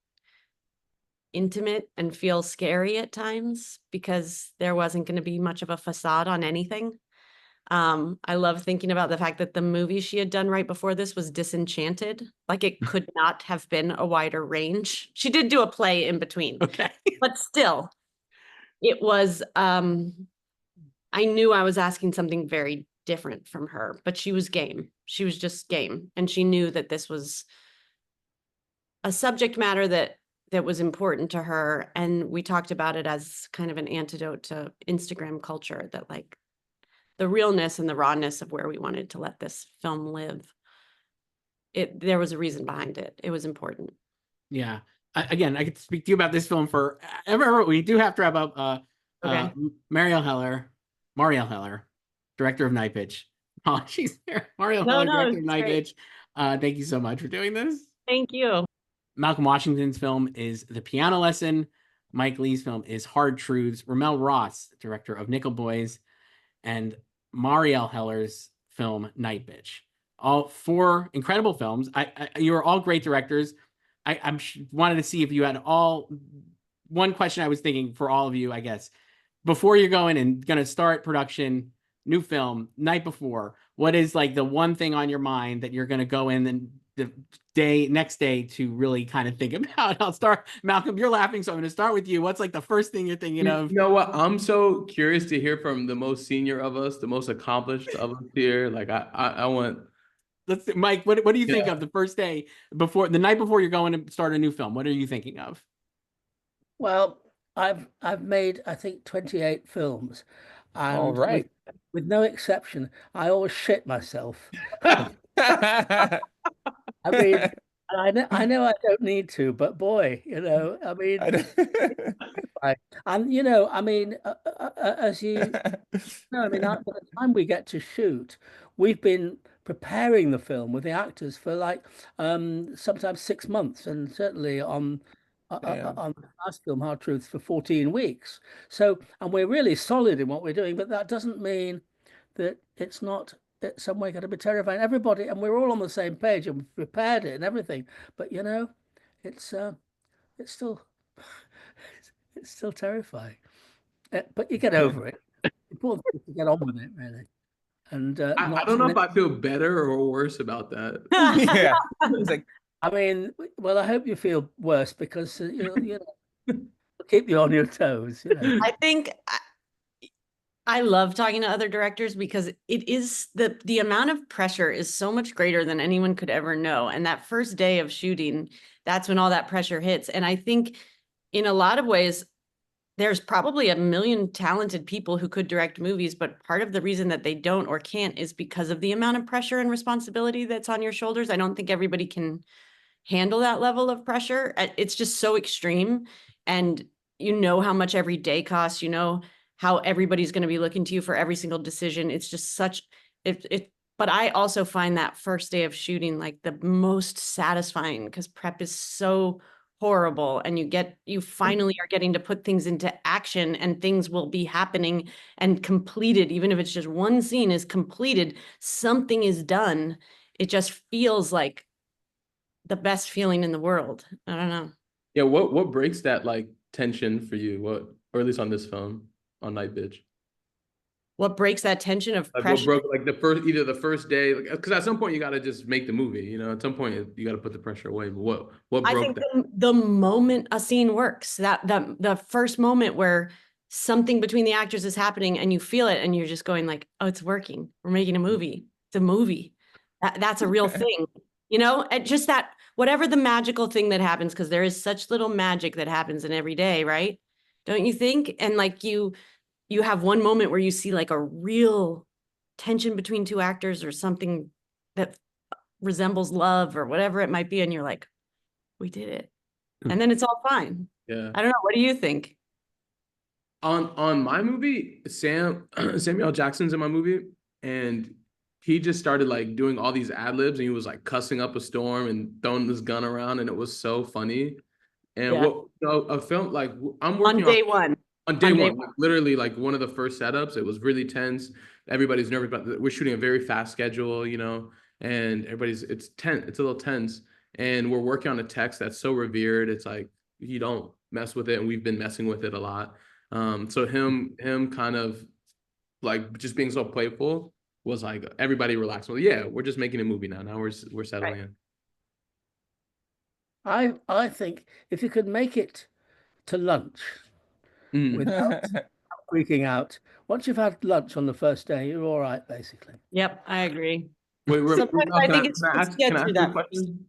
intimate and feel scary at times, because there wasn't going to be much of a facade on anything. I love thinking about the fact that the movie she had done right before this was Disenchanted. Like, it could not have been a wider range. She did do a play in between, but still, it was, I knew I was asking something very different from her, but she was game. She was just game. And she knew that this was a subject matter that was important to her, and we talked about it as kind of an antidote to Instagram culture, that like the realness and the rawness of where we wanted to let this film live. There was a reason behind it. It was important. Yeah. Again, I could speak to you about this film for ever. We do have to wrap up. Okay. Marielle Heller, director of Nightbitch. Oh, she's there. Marielle No, Heller, no, director of it's great. Nightbitch. Thank you so much for doing this. Thank you. Malcolm Washington's film is The Piano Lesson. Mike Leigh's film is Hard Truths. RaMell Ross, director of Nickel Boys, and Marielle Heller's film Nightbitch. All 4 incredible films. You are all great directors. I wanted to see if you had all. One question I was thinking for all of you, I guess, before you're going to start production, new film, night before, what is like the one thing on your mind that you're going to go in and the next day to really kind of think about? I'll start, Malcolm, you're laughing, so I'm going to start with you. What's like the first thing you're thinking of? You know what? I'm so curious to hear from the most senior of us, the most accomplished of us here. Like I want. Mike, what do you think of the first day the night before you're going to start a new film? What are you thinking of? Well, I've made, I think, 28 films, and All right. with no exception, I always shit myself. I mean, I know I don't need to, but boy, I mean, and I mean, as you know, I mean, by the time we get to shoot, we've been preparing the film with the actors for like sometimes 6 months, and certainly on the last film, Hard Truths, for 14 weeks. So, and we're really solid in what we're doing, but that doesn't mean that it's not some way going to be terrifying. Everybody, and we're all on the same page, and we've prepared it and everything. But it's still it's still terrifying. But you get over it. Important is to get on with it, really. And I don't know if I feel better or worse about that. Yeah. It's like, I mean, well, I hope you feel worse, because keep you on your toes. I think I love talking to other directors, because it is the amount of pressure is so much greater than anyone could ever know. And that first day of shooting, that's when all that pressure hits. And I think in a lot of ways, there's probably a million talented people who could direct movies, but part of the reason that they don't or can't is because of the amount of pressure and responsibility that's on your shoulders. I don't think everybody can handle that level of pressure. It's just so extreme. And how much every day costs, how everybody's going to be looking to you for every single decision. It's just such but I also find that first day of shooting like the most satisfying, because prep is so horrible, and you finally are getting to put things into action, and things will be happening and completed. Even if it's just one scene is completed, something is done. It just feels like the best feeling in the world. I don't know. Yeah, what breaks that like tension for you? Or at least on this film, on Nightbitch? What breaks that tension of Like pressure? what broke like the first day? Because at some point you got to just make the movie. At some point you got to put the pressure away. But what I broke think the moment a scene works, that the first moment where something between the actors is happening and you feel it and you're just going like, oh, it's working. We're making a movie. It's a movie. That's a real thing. And just that, whatever the magical thing that happens, because there is such little magic that happens in every day, right? Don't you think? And like you have one moment where you see like a real tension between two actors, or something that resembles love or whatever it might be, and you're like, we did it. And then it's all fine. Yeah. I don't know. What do you think? On my movie, Samuel Jackson's in my movie, and he just started like doing all these ad libs, and he was like cussing up a storm and throwing this gun around, and it was so funny. And a film like I'm working on day one. On day one, like, literally like one of the first setups, it was really tense. Everybody's nervous about we're shooting a very fast schedule, and it's tense. It's a little tense, and we're working on a text that's so revered. It's like you don't mess with it, and we've been messing with it a lot. So him kind of like just being so playful was like everybody relaxed. Well, yeah, we're just making a movie now. Now we're settling in. I think if you could make it to lunch without freaking out, once you've had lunch on the first day, you're all right, basically. Yep, I agree. Wait, Sometimes I think it's can I ask you a question?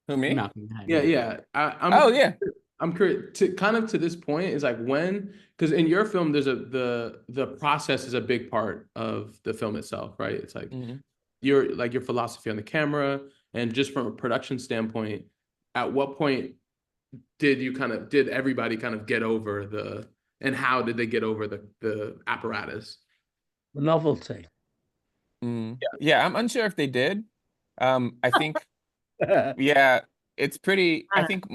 Who, me? Malcolm, go ahead. Yeah. Oh, yeah. I'm curious to kind of to this point is like when, because in your film there's the process is a big part of the film itself, right? It's like your philosophy on the camera, and just from a production standpoint, at what point did everybody kind of get over and how did they get over the apparatus? The novelty. Yeah, I'm unsure if they did. I think, yeah, it's pretty, I think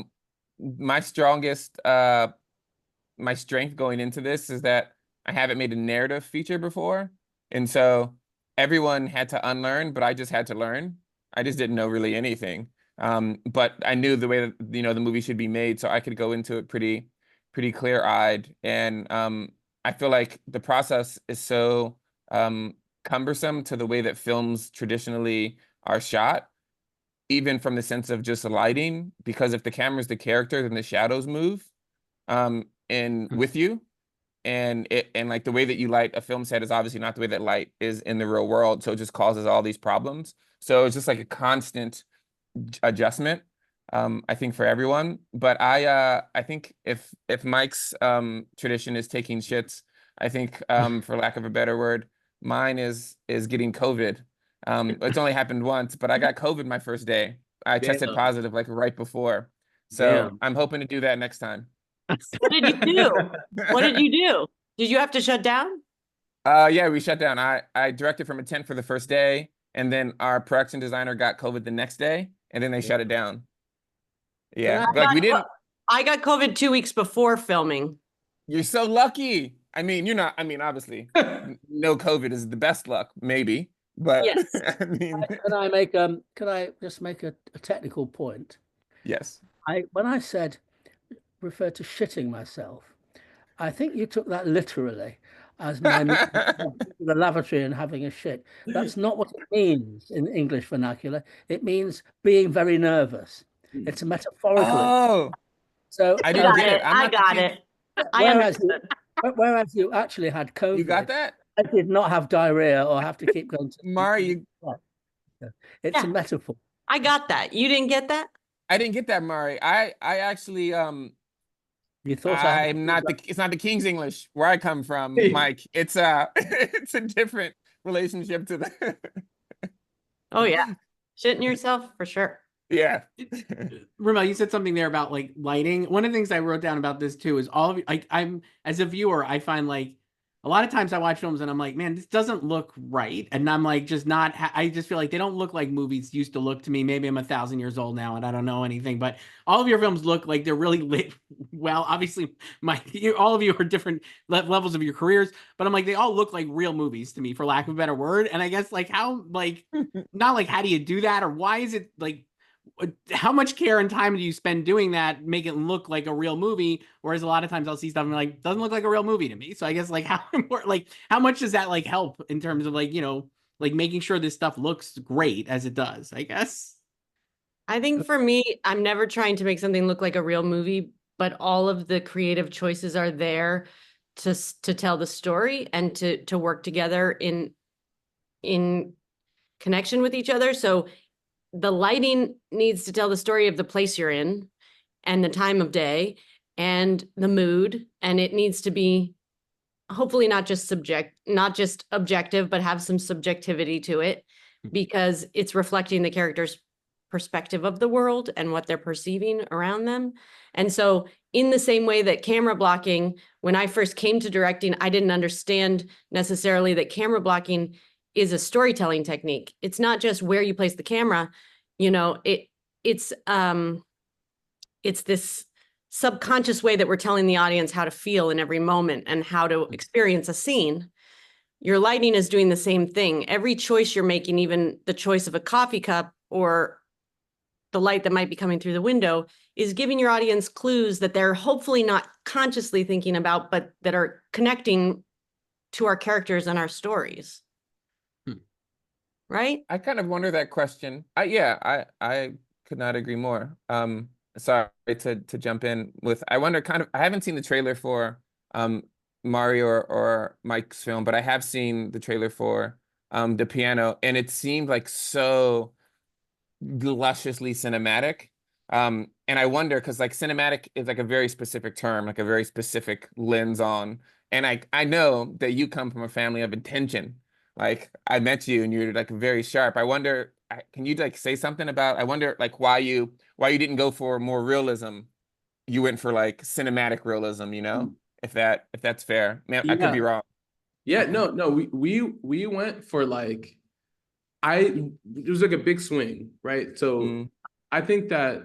my strongest, my strength going into this is that I haven't made a narrative feature before. And so everyone had to unlearn, but I just had to learn. I just didn't know really anything. But I knew the way that, the movie should be made, so I could go into it pretty clear-eyed. And I feel like the process is so cumbersome to the way that films traditionally are shot, even from the sense of just lighting, because if the camera's the character, then the shadows move and with you. And like the way that you light a film set is obviously not the way that light is in the real world. So it just causes all these problems. So it's just like a constant adjustment, I think, for everyone. But I think if Mike's tradition is taking shits, I think for lack of a better word, mine is getting COVID. It's only happened once, but I got COVID my first day. I tested positive like right before. So I'm hoping to do that next time. What did you do? What did you do? Did you have to shut down? Yeah, we shut down. I directed from a tent for the first day, and then our production designer got COVID the next day, and then they shut it down. Yeah, like we didn't. I got COVID 2 weeks before filming. You're so lucky. I mean, you're not. I mean, obviously, no COVID is the best luck, maybe. But yes. I mean, Can I just make a technical point? Yes. When I said refer to shitting myself, I think you took that literally as my the lavatory and having a shit. That's not what it means in English vernacular. It means being very nervous. It's a metaphorical. Oh, so I didn't get it. I got it. Whereas you actually had COVID. You got that? I did not have diarrhea or have to keep going to Mari, it's a metaphor. I got that. You didn't get that? I didn't get that, Mari. I actually You thought I'm not it's not the King's English where I come from, Mike. It's it's a different relationship to the Oh yeah. Shitting yourself for sure. Yeah. RaMell, you said something there about like lighting. One of the things I wrote down about this too is all of like I'm as a viewer, I find like a lot of times I watch films and I'm like, man, this doesn't look right. And I'm like, just not, I just feel like they don't look like movies used to look to me. Maybe I'm 1,000 years old now and I don't know anything, but all of your films look like they're really lit. Well, obviously all of you are different levels of your careers, but I'm like, they all look like real movies to me, for lack of a better word. And I guess like how, like, not like, how do you do that? Or why is it like, how much care and time do you spend doing that, make it look like a real movie? Whereas a lot of times I'll see stuff and like, doesn't look like a real movie to me. So I guess like how important, like how much does that like help in terms of like, you know, like making sure this stuff looks great as it does, I guess? I think for me, I'm never trying to make something look like a real movie, but all of the creative choices are there to tell the story and to work together in connection with each other. So the lighting needs to tell the story of the place you're in and the time of day and the mood. And it needs to be hopefully not just objective, but have some subjectivity to it, because it's reflecting the character's perspective of the world and what they're perceiving around them. And so in the same way that camera blocking, when I first came to directing, I didn't understand necessarily that camera blocking is a storytelling technique. It's not just where you place the camera, you know, it's this subconscious way that we're telling the audience how to feel in every moment and how to experience a scene. Your lighting is doing the same thing. Every choice you're making, even the choice of a coffee cup or the light that might be coming through the window, is giving your audience clues that they're hopefully not consciously thinking about, but that are connecting to our characters and our stories. Right? I kind of wonder that question. I could not agree more. Sorry to jump in with, I wonder kind of, I haven't seen the trailer for Mario or Mike's film, but I have seen the trailer for The Piano, and it seemed like so lusciously cinematic. And I wonder, because like cinematic is like a very specific term, like a very specific lens on. And I know that you come from a family of intention. Like I met you and you're like very sharp. I wonder, can you like say something about, I wonder like why you didn't go for more realism? You went for like cinematic realism, you know? If that's fair. Man, I could be Yeah. wrong. Yeah, no, we went for like it was like a big swing, right? So I think that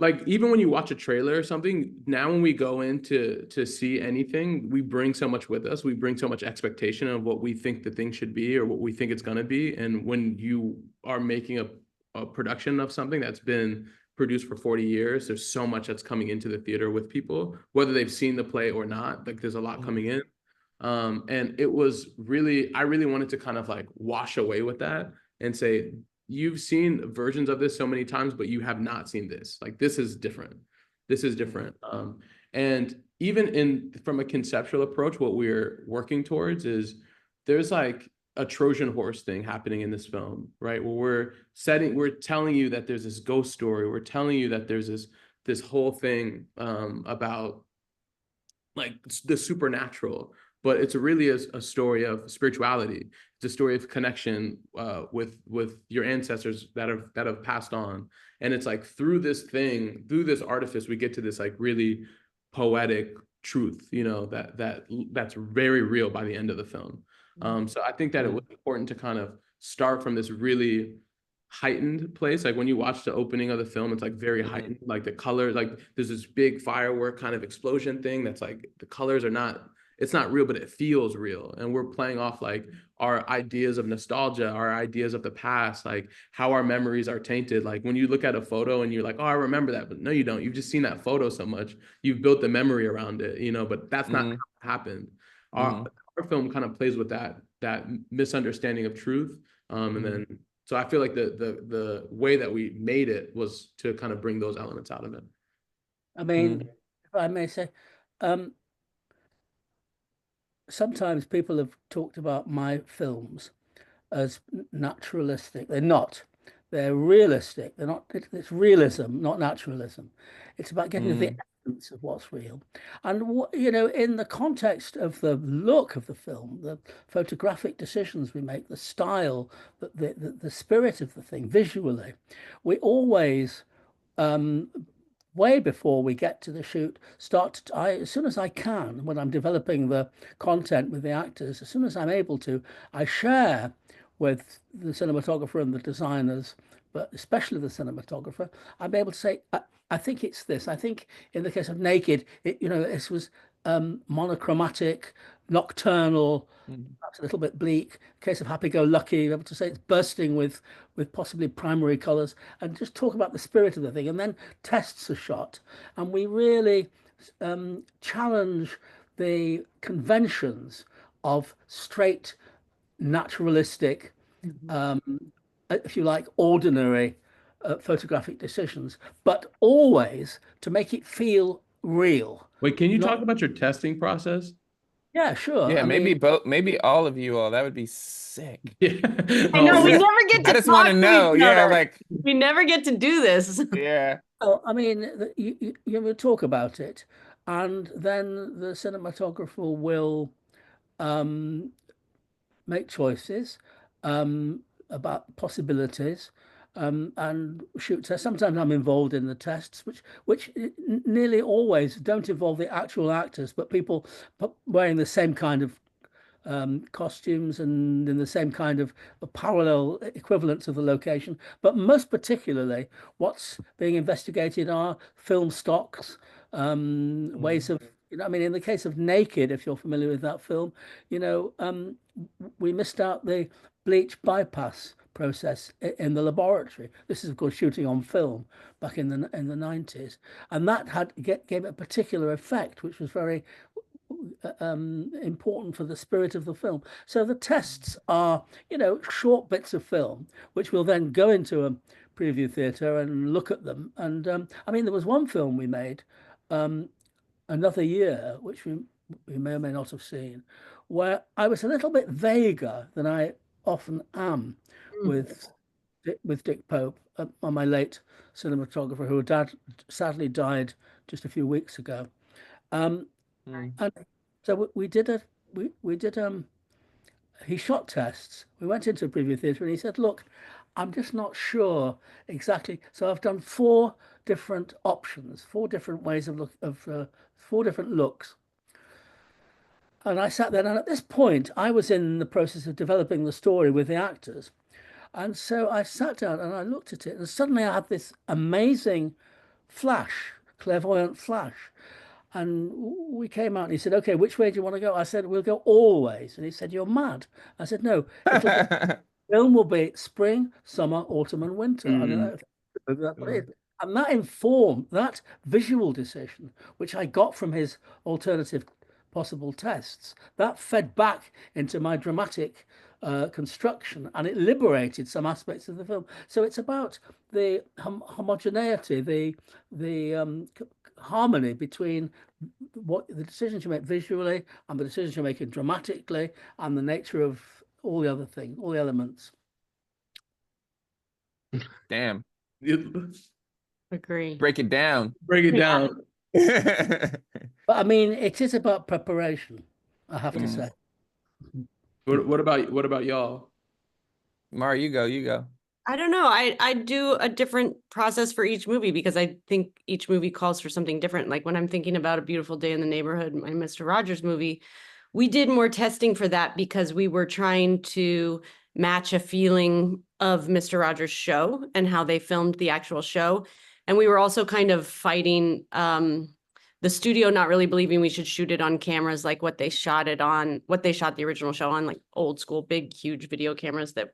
like even when you watch a trailer or something, now when we go in to see anything, we bring so much with us. We bring so much expectation of what we think the thing should be or what we think it's gonna be. And when you are making a production of something that's been produced for 40 years, there's so much that's coming into the theater with people, whether they've seen the play or not. Like there's a lot coming in. And it was really, I really wanted to kind of like wash away with that and say, you've seen versions of this so many times, but you have not seen this. Like this is different. This is different. And even from a conceptual approach, what we're working towards is there's like a Trojan horse thing happening in this film, right? Where we're telling you that there's this ghost story. We're telling you that there's this whole thing about like the supernatural, but it's really a story of spirituality. It's a story of connection with your ancestors that have passed on. And it's like through this artifice, we get to this like really poetic truth, you know, that's very real by the end of the film. So I think that it was important to kind of start from this really heightened place. Like when you watch the opening of the film, it's like very heightened, like the color, like there's this big firework kind of explosion thing that's like the colors are not, it's not real, but it feels real. And we're playing off like our ideas of nostalgia, our ideas of the past, like how our memories are tainted. Like when you look at a photo and you're like, oh, I remember that, but no, you don't. You've just seen that photo so much. You've built the memory around it, you know, but that's not how it happened. Our film kind of plays with that misunderstanding of truth. And then so I feel like the way that we made it was to kind of bring those elements out of it. I mean, if I may say, sometimes people have talked about my films as naturalistic. They're not. They're realistic. They're not. It's realism, not naturalism. It's about getting the essence of what's real. And you know, in the context of the look of the film, the photographic decisions we make, the style, the spirit of the thing visually, we always way before we get to the shoot, as soon as I can, when I'm developing the content with the actors, as soon as I'm able to, I share with the cinematographer and the designers, but especially the cinematographer, I'm able to say, I think it's this. I think in the case of Naked, you know, this was monochromatic, nocturnal, perhaps a little bit bleak. In case of Happy Go Lucky, able to say it's bursting with possibly primary colors, and just talk about the spirit of the thing. And then tests are shot, and we really challenge the conventions of straight, naturalistic, if you like, ordinary photographic decisions, but always to make it feel real. Wait, can you talk about your testing process? Yeah, sure. Yeah, I maybe mean, both, maybe all of you all. That would be sick. Yeah. I know we yeah. never get to I just talk want to to know. each Yeah, other. like We never get to do this. yeah. oh, I mean, you will talk about it, and then the cinematographer will make choices about possibilities and shoot tests. Sometimes I'm involved in the tests, which nearly always don't involve the actual actors, but people wearing the same kind of costumes and in the same kind of parallel equivalents of the location. But most particularly, what's being investigated are film stocks, ways of, you know, I mean, in the case of Naked, if you're familiar with that film, you know, we missed out the bleach bypass process in the laboratory. This is, of course, shooting on film back in the 90s, and that gave a particular effect, which was very important for the spirit of the film. So the tests are, you know, short bits of film, which will then go into a preview theatre and look at them. And I mean, there was one film we made, Another Year, which we may or may not have seen, where I was a little bit vaguer than I often am with with Dick Pope, my late cinematographer, who sadly died just a few weeks ago. And so we did he shot tests. We went into a preview theatre and he said, look, I'm just not sure exactly. So I've done 4 different options, 4 different ways of 4 different looks. And I sat there, and at this point, I was in the process of developing the story with the actors. And so I sat down and I looked at it, and suddenly I had this amazing flash, clairvoyant flash. And we came out and he said, okay, which way do you want to go? I said, we'll go always. And he said, you're mad. I said, no, the film will be spring, summer, autumn, and winter. I don't know if that's what it is. And that informed that visual decision, which I got from his alternative possible tests, that fed back into my dramatic construction, and it liberated some aspects of the film. So it's about the homogeneity, the harmony between what the decisions you make visually and the decisions you're making dramatically, and the nature of all the other things, all the elements. Damn. Agree. Break it down. Break it down. But I mean, it is about preparation, I have to say. What about y'all? Mara, you go. I don't know. I do a different process for each movie because I think each movie calls for something different. Like when I'm thinking about A Beautiful Day in the Neighborhood, my Mr. Rogers movie, we did more testing for that because we were trying to match a feeling of Mr. Rogers' show and how they filmed the actual show. And we were also kind of fighting the studio not really believing we should shoot it on cameras like what they shot the original show on, like old school, big, huge video cameras that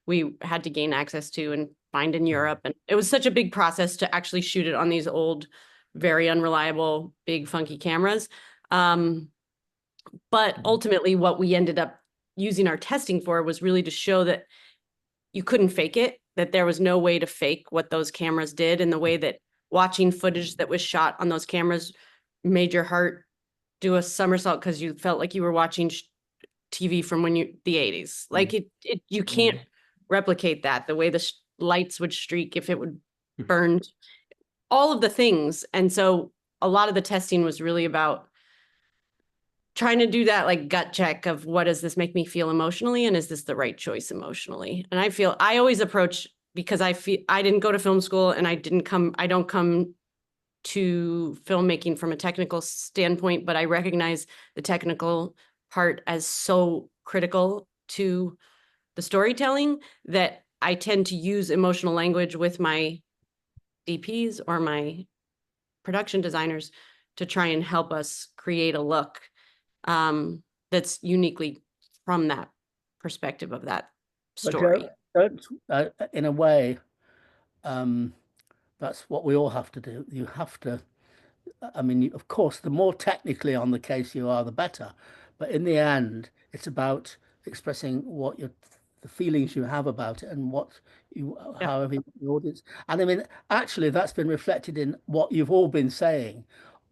we had to gain access to and find in Europe. And it was such a big process to actually shoot it on these old, very unreliable, big, funky cameras. But ultimately what we ended up using our testing for was really to show that you couldn't fake it, that there was no way to fake what those cameras did, and the way that watching footage that was shot on those cameras made your heart do a somersault because you felt like you were watching TV from the 80s. Like you can't replicate that, the way the lights would streak if it would burn, all of the things. And so a lot of the testing was really about trying to do that like gut check of what does this make me feel emotionally, and is this the right choice emotionally? And I always approach, because I feel I didn't go to film school and I don't come to filmmaking from a technical standpoint, but I recognize the technical part as so critical to the storytelling that I tend to use emotional language with my DPs or my production designers to try and help us create a look that's uniquely from that perspective of that story. But in a way, that's what we all have to do. You have to, I mean, of course, the more technically on the case you are, the better. But in the end, it's about expressing the feelings you have about it, and however the audience. And I mean, actually, that's been reflected in what you've all been saying,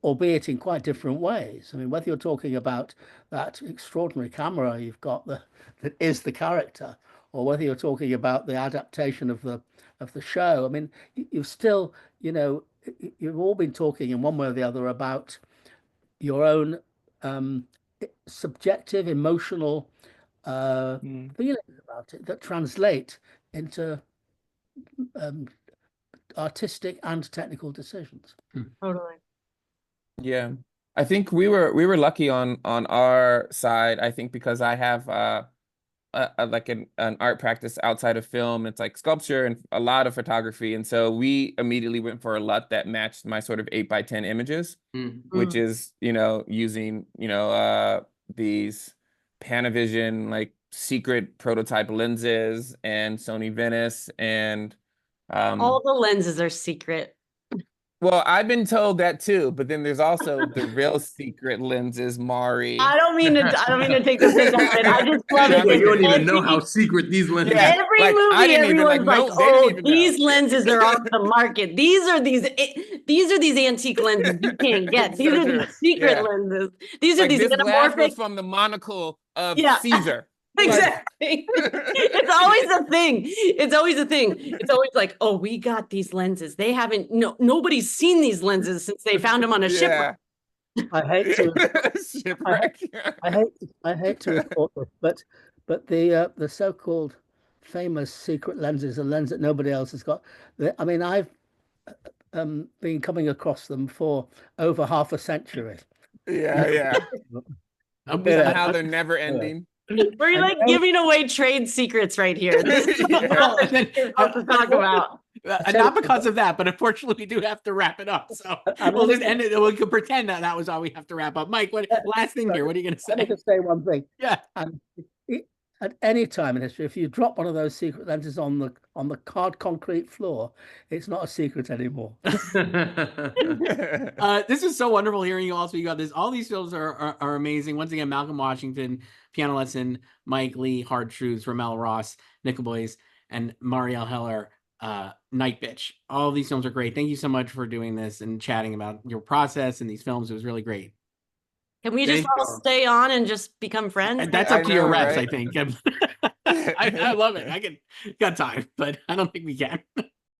albeit in quite different ways. I mean, whether you're talking about that extraordinary camera you've got that is the character, or whether you're talking about the adaptation of the show. I mean, you've still, you've all been talking in one way or the other about your own subjective, emotional feelings about it that translate into artistic and technical decisions. Totally. Yeah, I think we were lucky on our side. I think because I have like an art practice outside of film. It's like sculpture and a lot of photography, and so we immediately went for a LUT that matched my sort of 8x10 images, which is using these Panavision like secret prototype lenses and Sony Venice, and all the lenses are secret. Well, I've been told that too, but then there's also the real secret lenses, Mari. I don't mean to take the piss out of it. I just love it. You don't even know how secret these lenses are. Every movie, everyone's like, "Oh, these lenses are off the market. These are these antique lenses you can't get. These are these secret lenses. These are these this glass was anamorphic from the monocle of Yeah. Caesar." Exactly. It's always a thing. It's always a thing. It's always like, oh, we got these lenses. They haven't, nobody's seen these lenses since they found them on a shipwreck. I hate to, Shipwreck. I hate to report this, but the so-called famous secret lenses, a lens that nobody else has got. I mean, I've been coming across them for over half a century. Yeah. How they're never ending. We're like giving away trade secrets right here. This is Well, and then, to talk about. not because of that, but unfortunately we do have to wrap it up. So we'll just end it. We could pretend that was all we have to wrap up. Mike, last thing here? What are you going to say? Let me just say one thing. Yeah. At any time in history, if you drop one of those secret lenses on the hard concrete floor, it's not a secret anymore. This is so wonderful hearing you all speak about this. All these films are amazing. Once again, Malcolm Washington, Piano Lesson, Mike, Leigh, Hard Truths, RaMell Ross, Nickel Boys, and Marielle Heller, Nightbitch. All of these films are great. Thank you so much for doing this and chatting about your process and these films. It was really great. Can we just all stay on and just become friends? And that's up to your reps, right? I think. I love it. I got time, but I don't think we can.